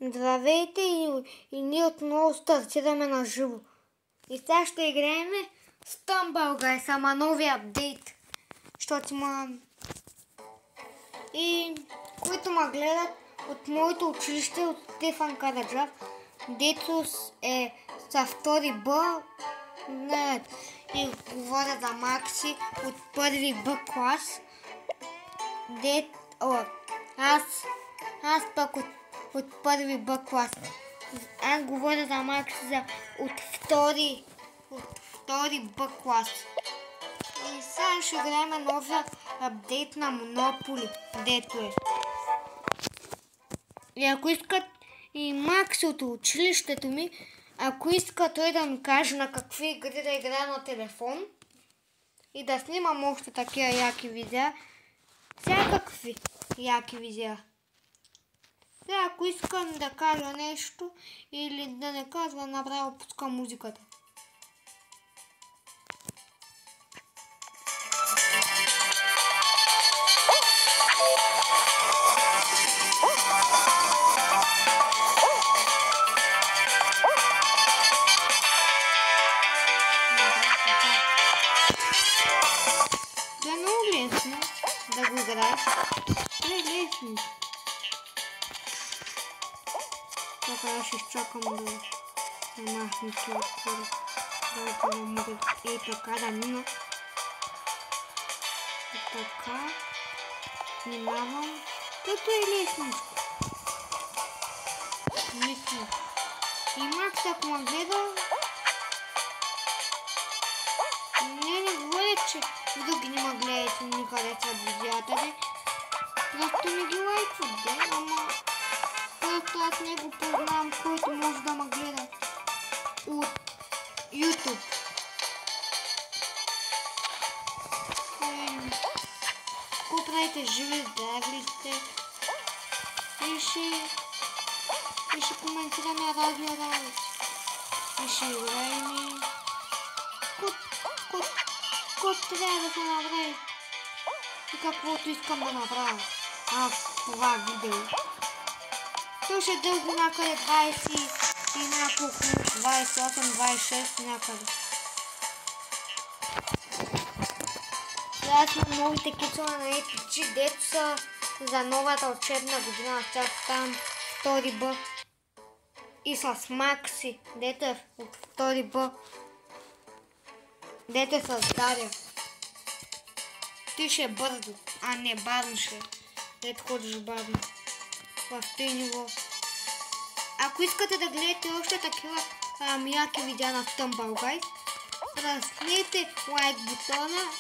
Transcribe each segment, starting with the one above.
Здравейте и ние отново стартираме на живо. И сега ще играем Stumble Guys, ама новия апдейт. Защото има... И които ме гледат от моето училище, от Стефан Караджов, дето е за втори Б. И говоря за Макси от първи Б клас. Аз пък от първи Б клас. Аз говоря за Макси от втори Б клас. И сега ще играем новия апдейт на Monopoly, дето е. И ако искат и Макси от училището ми, ако иска той да ми каже на какви игри да играя на телефон и да снимам още такива яки видеа, всякакви яки видеа. Сега ако искам да кажа нещо или да не казва, направо пускам музиката. Да е много лесно да го играеш. Не е лесно. Така ще изчакам да махне това отвора. Да мога така да мина. И така. Минавам. Като е лесничко. Лесно. И Макс, ако ме гледа... Не говоря, че други не ме гледат и не харесват видеята, де. Просто не ги лайкват, де, ама... Просто аз не го познавам, който може да ме гледа от YouTube. Какво правите? Живи, здрави сте? И ще коментираме разни работи. И ще играем. Какво трябва да се направи? И каквото искам да направя в това видео. То ще дълго някъде 20 и няколко, 28-26 някъде. Сега сме новите кицове на EPG, дето са за новата учебна година. Сега ставам втори Б. И с Макси, дето е от втори Б. Дето е с Дария. Ти ще е бързо, а не бавно ще е. Дето ходиш бавно. В този ниво. Ако искате да гледате още такива яки видеа на Stumble Guys, пръснете лайк бутона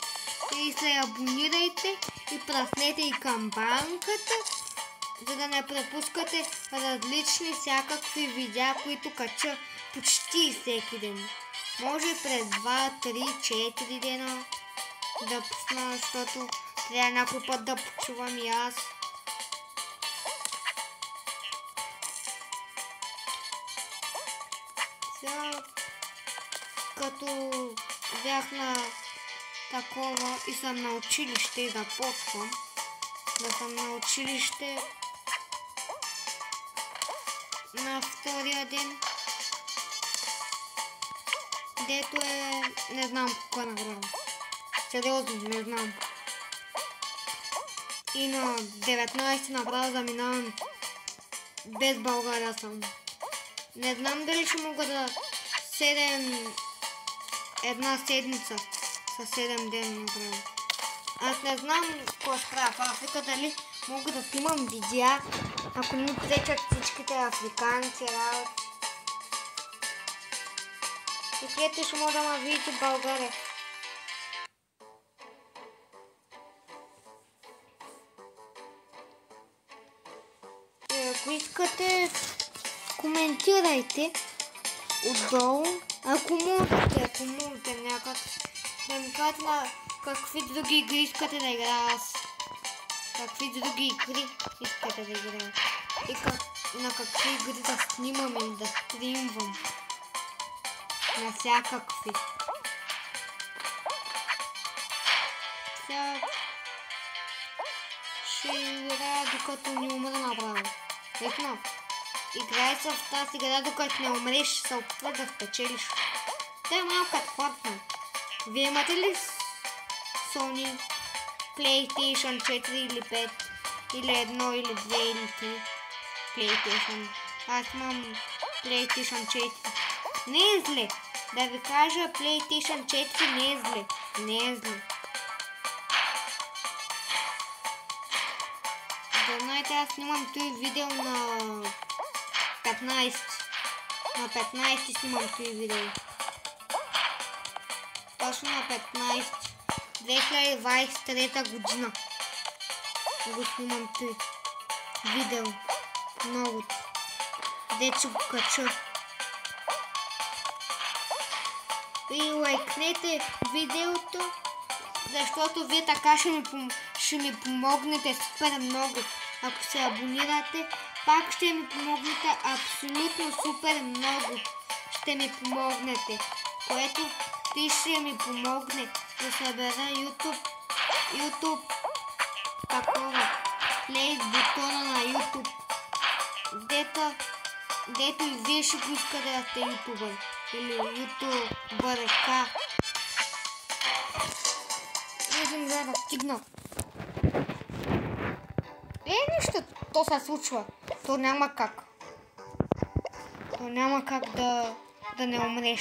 и се абонирайте и пръснете и камбанката, за да не пропускате различни всякакви видеа, които кача почти всеки ден. Може през 2, 3, 4 дена да пусна, защото трябва някой път да почувам и аз. Сега, като бях на такова и съм на училище и да почвам, да съм на училище на втория ден, дето е, не знам какво направя. Сериозно, не знам. И на 19 направо заминавам без България съм. Не знам дали ще мога да седем една седмица с 7 дена направо. Аз не знам какво ще правя в Африка, дали мога да снимам видеа, ако не пречат всичките африканци работи. И където ще мога да ме видите в България. И ако искате, коментирайте отдолу, ако можете някак да ми кажете на какви други игри искате да играя аз. Какви други игри искате да играя. И на какви игри да снимам или да стримвам. На всякакви. Сега ще играя докато не умра направо. Ето. играй в тази игра, докато не умреш, се опитва да спечелиш. Той е малко като Fortnite. Вие имате ли Sony PlayStation 4 или 5? Или 1, или 2, или 3 PlayStation? Аз имам PlayStation 4. Не е зле. Да ви кажа, PlayStation 4 не е зле. Не е зле. Да знаете, аз снимам този видео на 15. На 15 снимам този видео. Точно на 15. 2023 година. Го снимам този видео. Новото. Дето го кача. И лайкнете видеото, защото вие така ще ми помогнете супер много. Ако се абонирате, пак ще ми помогнете абсолютно супер много. Ще ми помогнете, което ти ще ми помогне да събера YouTube такова, плей бутона на YouTube, дето и вие ще го искате да сте ютубър или ютубърка. Не съм да стигна. Нищо, то се случва. То няма как. То няма как да не умреш.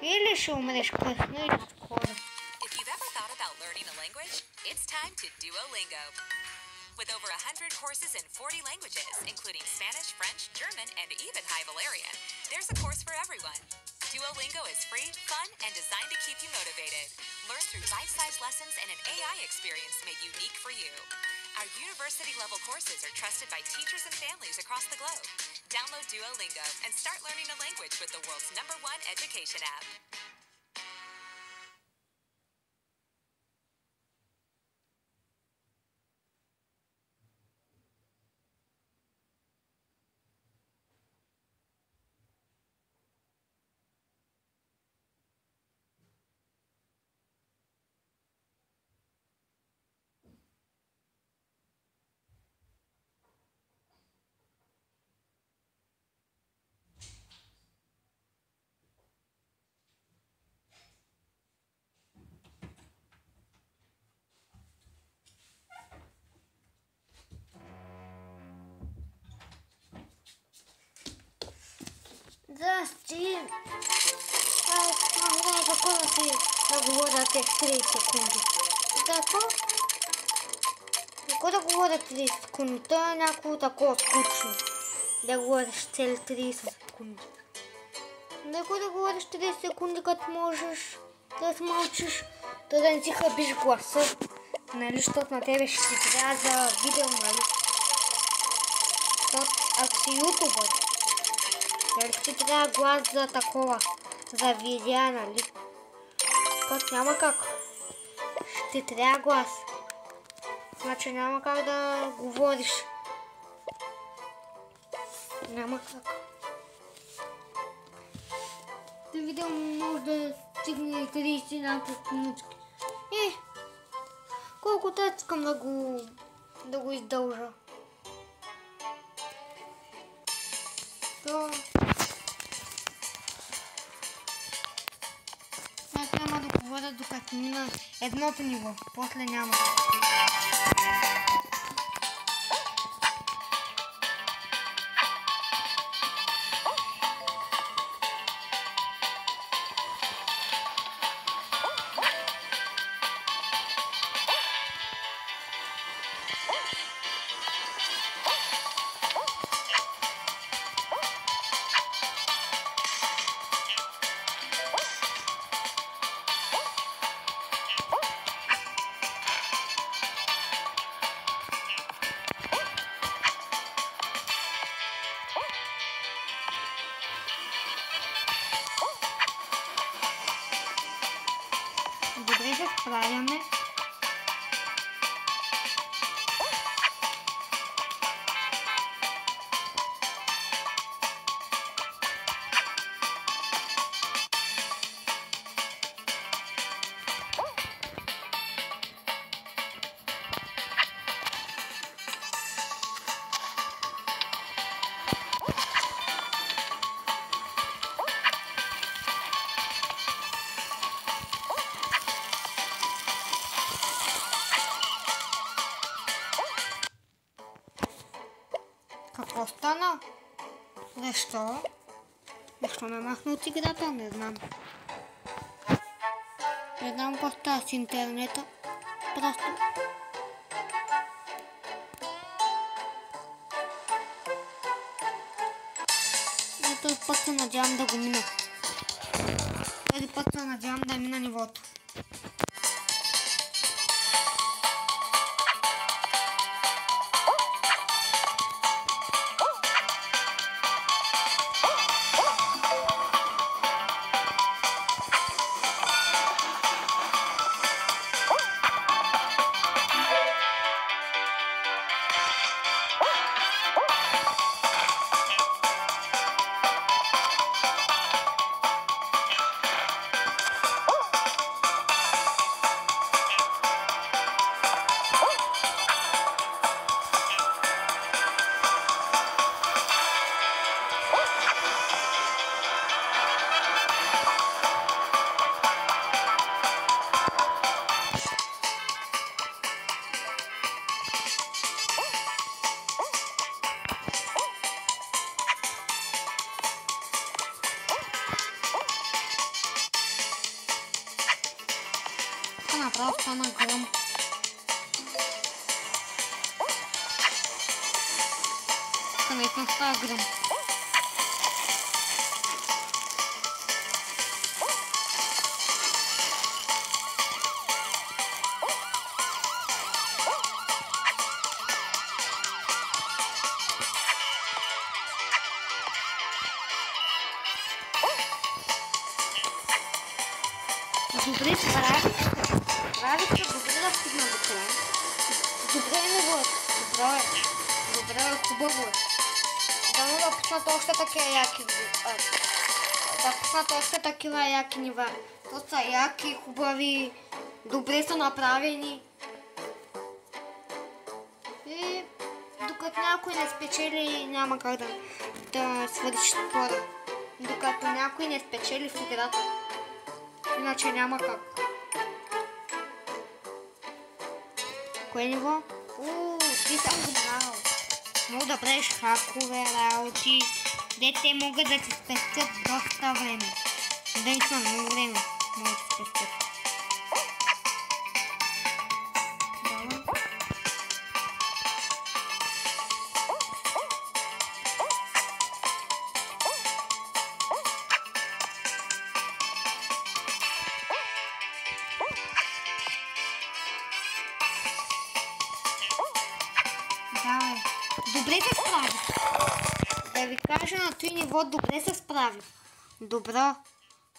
Или ще умреш късно, или скоро. If you've ever thought about learning a language, it's time to Duolingo. With over 100 courses in 40 languages, including Spanish, French, German, and even High Valerian, there's a course for everyone. Duolingo is free, fun, and designed to keep you motivated. Learn through bite-sized lessons and an AI experience made unique for you. Our university-level courses are trusted by teachers and families across the globe. Download Duolingo and start learning a language with the world's #1 education app. Здрасти! Аз не знам какво да говоря тези 30 секунди. Какво да говоря 30 секунди? Това е някакво такова скучно. Да говориш цели 30 секунди. Какво да говориш 30 секунди, като можеш да смълчиш, да не си хабиш гласа. Нали, защото на тебе ще ти трябва за видео, нали? Защото ако си ютубър, нали ще трябва глас за такова, за видеа, нали? Защото няма как. Ще трябва глас. Значи няма как да говориш. Няма как. Това видео може да стигне 30 няколко минутки. Колкото искам да го издължа. Аз няма да говоря докато мина едното ниво, после няма. Добре се справяме. Какво стана? Защо? Защо ме махна от играта? Не знам. Не знам какво става с интернета. Просто... И този път се надявам да го мина. Този път се надявам да мина нивото. Направо стана гръм. Наистина става гръм. Добре, правите добре да стигна до края. Добре е нево. Добре е, хубаво е. Дано да пуснат още такива яки. Да пуснат още такива яки нива. То са яки, хубави, добре са направени. И докато някой не спечели, няма как да свърши спора. Докато някой не спечели в играта. Иначе няма как. Кое ниво? Ти съм го знал. Мога да правиш хакове, работи, дете могат да ти спестят доста време. Наистина много време могат да ти спестят. Добре се справи. Да ви кажа, на този ниво добре се справи.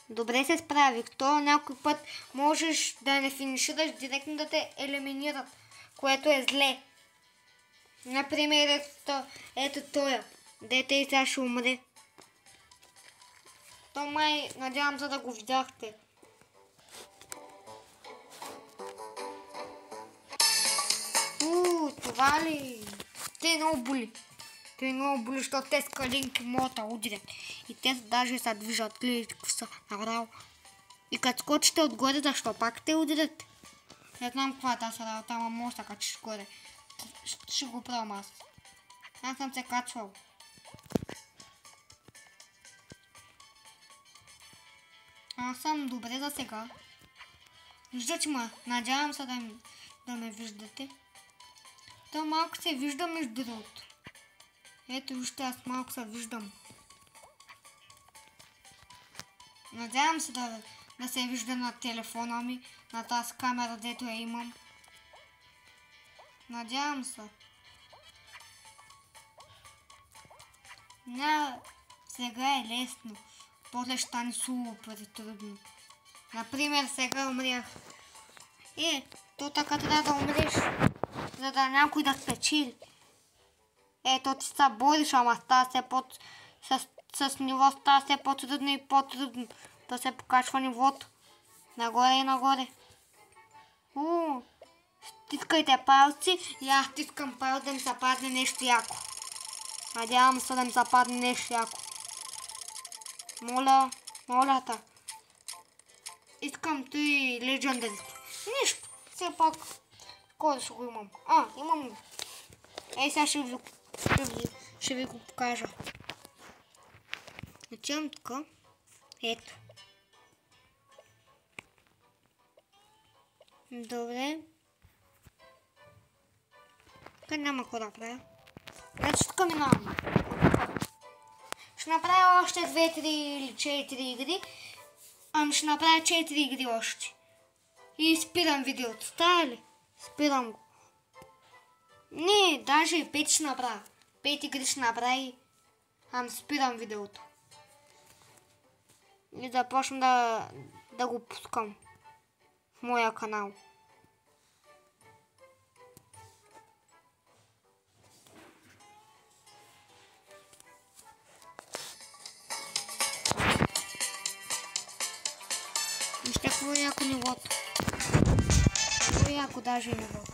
Добре се справи. То някой път можеш да не финишираш директно да те елиминират, което е зле. Например, ето тоя. Дете и сега ще умре. То май, надявам се да го видяхте. Това ли? Те много боли. Защото те с калинки могат да удрят. И те даже се движат. Гледайте какво са направо. И като скочите отгоре, защо пак те удрят? Не знам каква е тази работа, ама може да качиш горе. Ще го правим аз. Аз съм се качвал. Аз съм добре за сега. Виждате ме. Надявам се да ме виждате. То малко се вижда между другото. Ето вижте, аз малко се виждам. Надявам се да се вижда на телефона ми, на тази камера, дето я имам. Надявам се. Сега е лесно. После ще стане супер трудно. Например, сега умрях. То така трябва да умреш, за да някой да спечели. Ето ти се бориш, ама става с ниво става все по-трудно и по-трудно да се покачва нивото. Нагоре и нагоре. Стискайте палци и аз стискам палец да ми се падне нещо яко. Надявам се да ми се падне нещо яко. Моля та. Искам той Legendary. Нищо. Все пак. Кой ще го имам? Имам го. Сега ще ви Ще ви го покажа. Отивам тук. Ето. Добре. Тук няма какво да правя. Значи тук минавам. Ще направя още 2, 3 или 4 игри. Ще направя 4 игри още. И спирам видеото. Става ли? Спирам го. Не, даже и 5 ще направя. 5 игри ще направя и спирам видеото. И да почна да го пускам в моя канал. Вижте какво е яко нивото. Какво е яко даже нивото.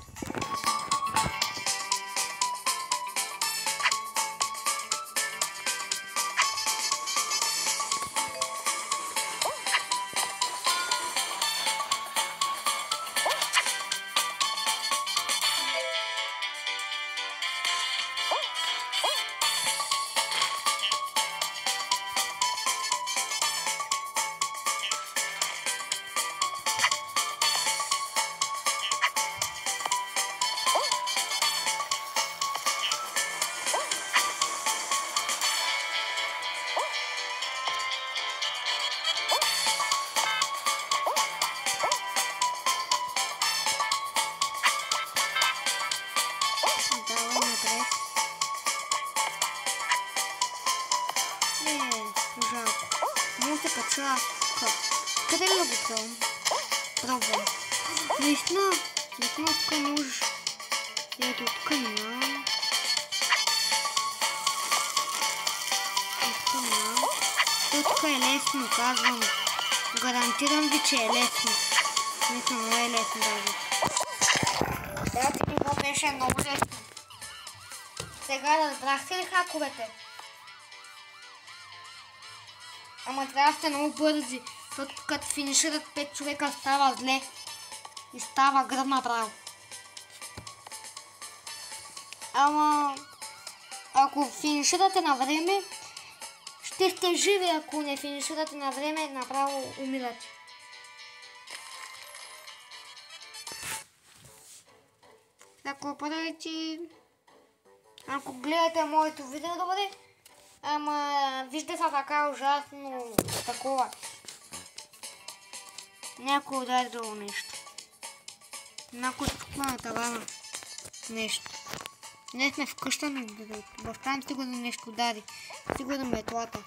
Къде ли го пробвам? Пробвам. Наистина тук можеш. Ето тук няма. Тук е лесно, казвам. Гарантирам ви, че е лесно. Наистина много е лесно даже. Тази ниво беше много лесно. Сега разбрахте ли хаковете? Ама трябва да сте много бързи, защото като финишират 5 човека става зле и става гръм направо. Ама ако финиширате на време, ще сте живи, ако не финиширате на време, направо умирате. Ако правите, ако гледате моето видео, добре. Ама вижда се така ужасно такова. Някой удари друго нещо. Някой спукна на тавана нещо. Не сме в къща, но в там сигурно нещо удари. Сигурно метлата.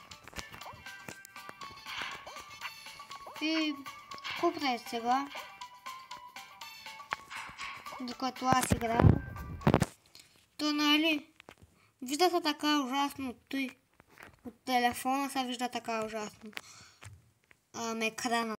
И какво прави сега? Докато аз играя. То нали? Вижда се така ужасно той. От телефона се вижда така ужасно. Екрана.